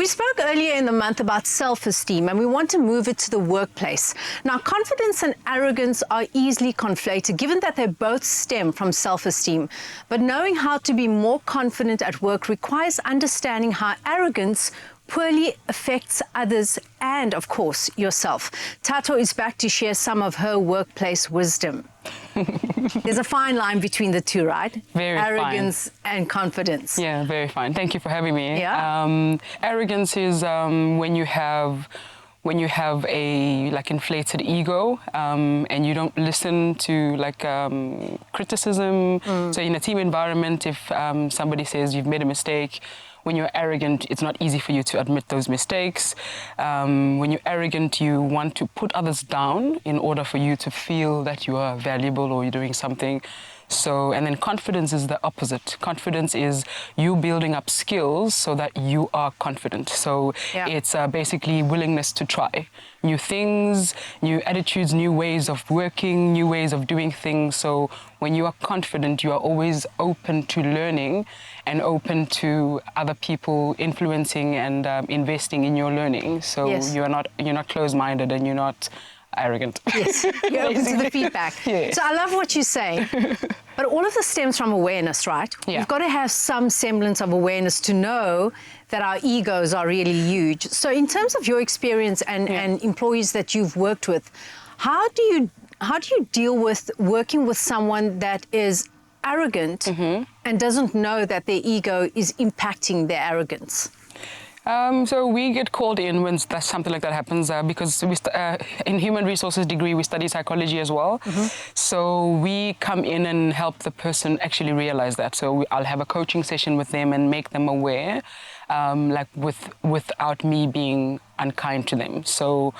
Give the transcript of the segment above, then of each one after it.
We spoke earlier in the month about self-esteem, and we want to move it to the workplace. Now, confidence and arrogance are easily conflated, given that they both stem from self-esteem. But knowing how to be more confident at work requires understanding how arrogance poorly affects others and, of course, yourself. Thato is back to share some of her workplace wisdom. There's a fine line between the two, right? Very Arrogance and confidence. Yeah, very fine. Thank you for having me. Yeah. Arrogance is when you have a inflated ego and you don't listen to criticism. So in a team environment, if somebody says you've made a mistake, when you're arrogant, it's not easy for you to admit those mistakes. When you're arrogant, you want to put others down in order for you to feel that you are valuable or you're doing something. So, and then confidence is the opposite. Confidence is you building up skills so that you are confident. So it's basically willingness to try new things, new attitudes, new ways of working, new ways of doing things. So when you are confident, you are always open to learning and open to other people influencing and investing in your learning. So you're not closed-minded and you're not arrogant. Yes, you're open to the feedback. Yes. So I love what you say, but all of this stems from awareness, right? Yeah. We've got to have some semblance of awareness to know that our egos are really huge. So in terms of your experience and employees that you've worked with, how do you deal with working with someone that is arrogant and doesn't know that their ego is impacting their arrogance? So we get called in when something like that happens because in human resources degree, we study psychology as well. So we come in and help the person actually realize that. So I'll have a coaching session with them and make them aware, without me being unkind to them. So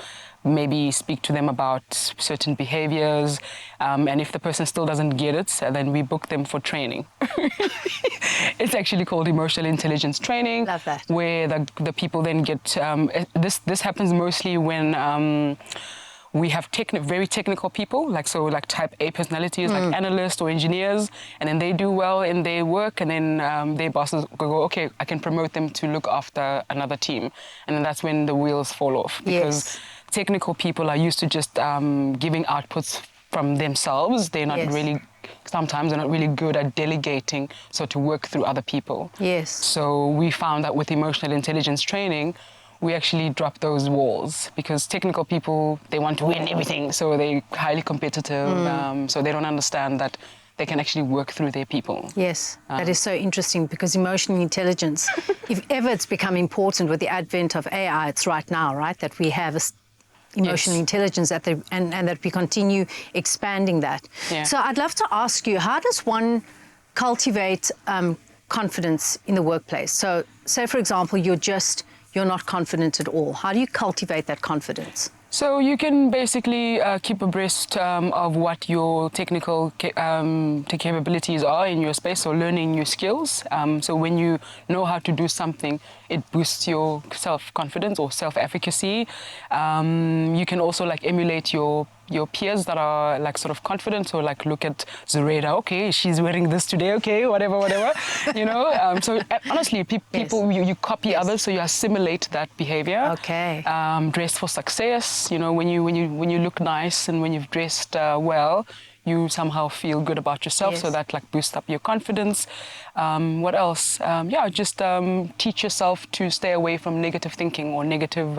maybe speak to them about certain behaviors, and if the person still doesn't get it, then we book them for training. It's actually called emotional intelligence training. Love that. Where the people then get, this happens mostly when we have very technical people, like type A personalities, like analysts or engineers, and then they do well in their work, and then their bosses go, okay, I can promote them to look after another team. And then that's when the wheels fall off. Because technical people are used to just giving outputs from themselves. They're not really, sometimes they're not really good at delegating, so to work through other people. Yes. So we found that with emotional intelligence training, we actually drop those walls, because technical people, they want to win everything, so they're highly competitive, so they don't understand that they can actually work through their people. Yes, that is so interesting, because emotional intelligence, if ever it's become important with the advent of AI, it's right now, right, that we have emotional intelligence and that we continue expanding that. Yeah. So I'd love to ask you, how does one cultivate confidence in the workplace? So say, for example, you're not confident at all. How do you cultivate that confidence? So you can basically keep abreast of what your technical capabilities are in your space, so learning new skills. So when you know how to do something, it boosts your self-confidence or self-efficacy. You can also emulate your peers that are sort of confident, so look at Zoraida, okay, she's wearing this today, okay, whatever, you know. So honestly, people, you copy others, so you assimilate that behavior. Okay. Dress for success, you know, when you look nice and when you've dressed well, you somehow feel good about yourself, so that boosts up your confidence. What else? Just teach yourself to stay away from negative thinking or negative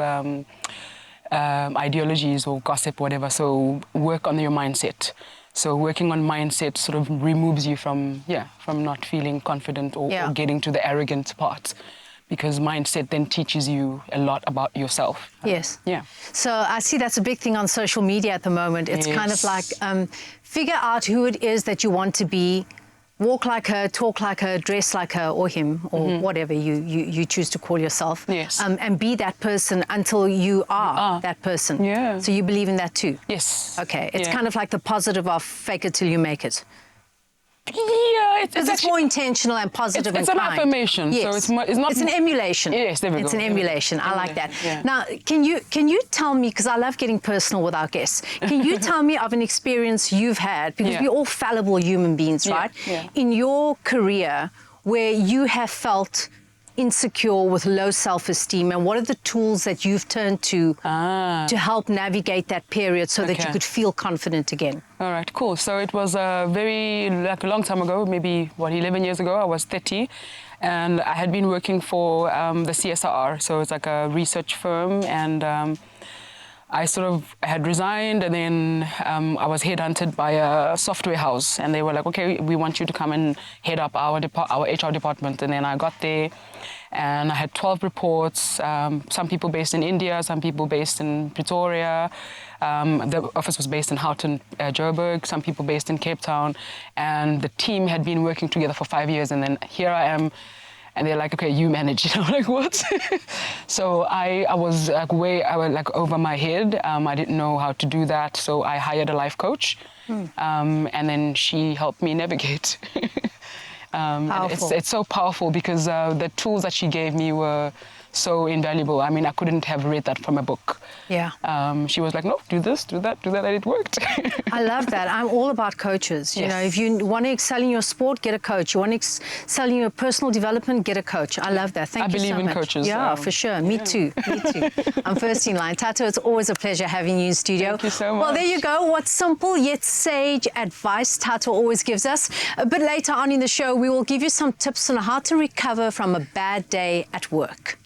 ideologies or gossip, whatever. So work on your mindset. So working on mindset sort of removes you from not feeling confident or getting to the arrogant part, because mindset then teaches you a lot about yourself. Yes. Yeah. So I see that's a big thing on social media at the moment. It's kind of like figure out who it is that you want to be. Walk like her, talk like her, dress like her or him, or whatever you choose to call yourself. Yes. And be that person until you are that person. Yeah. So you believe in that too? Yes. Okay. It's kind of like the positive of fake it till you make it. Yeah, it's more intentional and positive it's and an kind. affirmation. Yes. So it's not. It's an emulation. Yes, there we go. It's an emulation. I like that. Yeah. Now, can you tell me, because I love getting personal with our guests, can you tell me of an experience you've had, because we're all fallible human beings, right? Yeah. In your career, where you have felt insecure with low self-esteem, and what are the tools that you've turned to help navigate that period so that you Okay. could feel confident again? All right, cool. So it was a long time ago, maybe 11 years ago. I was 30, and I had been working for the CSIR, so it's like a research firm, and I had resigned, and then I was headhunted by a software house, and they were like, okay, we want you to come and head up our HR department. And then I got there, and I had 12 reports, some people based in India, some people based in Pretoria. The office was based in Houghton, Joburg, some people based in Cape Town, and the team had been working together for 5 years, and then here I am. And they're like, okay, you manage it. I'm like, what? So I was like over my head. I didn't know how to do that. So I hired a life coach. And then she helped me navigate. And it's so powerful because the tools that she gave me were so invaluable. I mean, I couldn't have read that from a book. Yeah. She was like, no, do this, do that, and it worked. I love that. I'm all about coaches. You know, if you want to excel in your sport, get a coach. You want to excel in your personal development, get a coach. I love that. Thank you so much. I believe in coaches. Yeah, for sure. Me too. Me too. I'm first in line. Tato, it's always a pleasure having you in studio. Thank you so much. Well, there you go. What simple yet sage advice Tato always gives us. A bit later on in the show, we will give you some tips on how to recover from a bad day at work.